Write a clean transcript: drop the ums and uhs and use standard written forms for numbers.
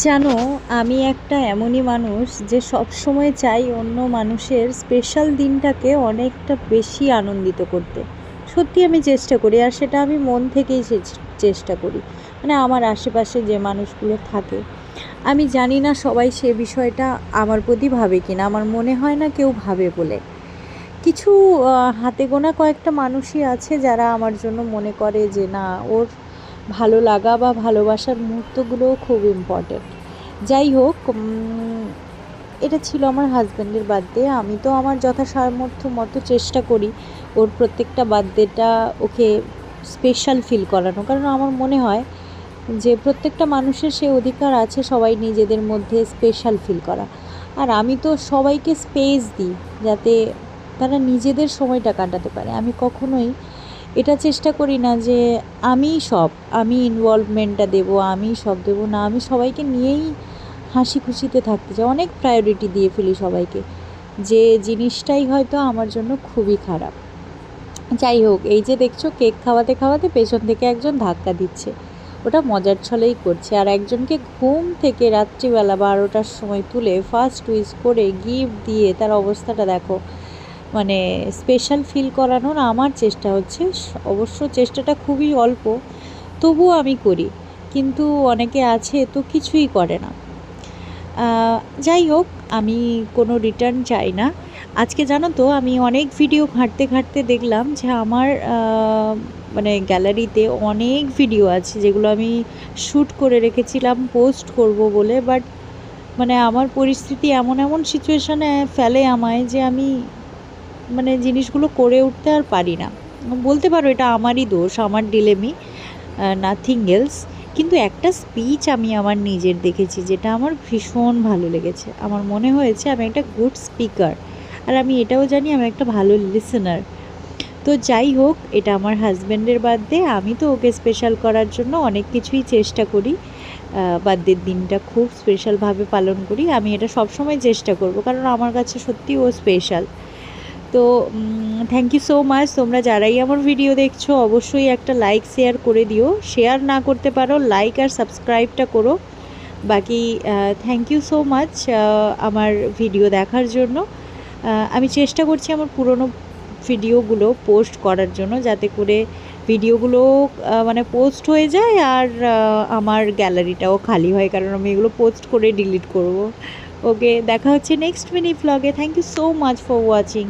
জানো, আমি একটা এমনই মানুষ যে সব সময় চাই অন্য মানুষের স্পেশাল দিনটাকে অনেকটা বেশি আনন্দিত করতে। সত্যি আমি চেষ্টা করি, আর সেটা আমি মন থেকেই চেষ্টা করি। মানে আমার আশেপাশে যে মানুষগুলো থাকে, আমি জানি না সবাই সে বিষয়টা আমার প্রতি ভাবে কিনা, আমার মনে হয় না কেউ ভাবে বলে। কিছু হাতে গোনা কয়েকটা মানুষই আছে যারা আমার জন্য মনে করে যে না, ওর ভালো লাগা বা ভালোবাসার মুহূর্তগুলোও খুব ইম্পর্টেন্ট। যাই হোক, এটা ছিল আমার হাজব্যান্ডের বার্থডে। আমি তো আমার যথাসামর্থ্য মতো চেষ্টা করি ওর প্রত্যেকটা বার্থডেটা ওকে স্পেশাল ফিল করানো, কারণ আমার মনে হয় যে প্রত্যেকটা মানুষের সে অধিকার আছে সবাই নিজেদের মধ্যে স্পেশাল ফিল করা। আর আমি তো সবাইকে স্পেস দিই যাতে তারা নিজেদের সময়টা কাটাতে পারে। আমি কখনোই এটা চেষ্টা করি না যে আমি ইনভলভমেন্টটা দেবো, আমি সব দেবো না। আমি সবাইকে নিয়েই হাসি খুশিতে থাকতে চাই, অনেক প্রায়োরিটি দিয়ে ফেলি সবাইকে, যে জিনিসটাই হয়তো আমার জন্য খুবই খারাপ। যাই হোক, এই যে দেখছো কেক খাওয়াতে খাওয়াতে পেছন থেকে একজন ধাক্কা দিচ্ছে, ওটা মজার ছলেই করছে। আর একজনকে ঘুম থেকে রাত্রিবেলা 12টার সময় তুলে ফার্স্ট উইশ করে গিফট দিয়ে তার অবস্থাটা দেখো। মানে স্পেশাল ফিল করানোর আমার চেষ্টা হচ্ছে, অবশ্য চেষ্টাটা খুবই অল্প, তবুও আমি করি। কিন্তু অনেকে আছে তো কিছুই করে না। যাই হোক, আমি কোনো রিটার্ন চাই না। আজকে জানো তো, আমি অনেক ভিডিও ঘাঁটতে ঘাঁটতে দেখলাম যে আমার মানে গ্যালারিতে অনেক ভিডিও আছে যেগুলো আমি শ্যুট করে রেখেছিলাম পোস্ট করব বলে, বাট মানে আমার পরিস্থিতি এমন এমন সিচুয়েশানে ফেলে আমায় যে আমি মানে জিনিসগুলো করে উঠতে আর পারি না। বলতে পারো এটা আমারই দোষ, আমার ডিলেমি, নাথিং এলস। কিন্তু একটা স্পিচ আমি আমার নিজের দেখেছি যেটা আমার ভীষণ ভালো লেগেছে। আমার মনে হয়েছে আমি একটা গুড স্পিকার, আর আমি এটাও জানি আমি একটা ভালো লিসেনার। তো যাই হোক, এটা আমার হাজব্যান্ডের বার্থডে, আমি তো ওকে স্পেশাল করার জন্য অনেক কিছুই চেষ্টা করি। বার্থডের দিনটা খুব স্পেশালভাবে পালন করি। আমি এটা সবসময় চেষ্টা করব, কারণ আমার কাছে সত্যি ও স্পেশাল। তো থ্যাংক ইউ সো মাচ। তোমরা যারাই আমার ভিডিও দেখছো অবশ্যই একটা লাইক শেয়ার করে দিও, শেয়ার না করতে পারো লাইক আর সাবস্ক্রাইবটা করো। বাকি থ্যাংক ইউ সো মাচ আমার ভিডিও দেখার জন্য। আমি চেষ্টা করছি আমার পুরনো ভিডিওগুলো পোস্ট করার জন্য, যাতে করে ভিডিওগুলো মানে পোস্ট হয়ে যায় আর আমার গ্যালারিটাও খালি হয়, কারণ আমি এগুলো পোস্ট করে ডিলিট করব। ওকে, দেখা হচ্ছে নেক্সট মিনি ভ্লগে। Thank you so much for watching.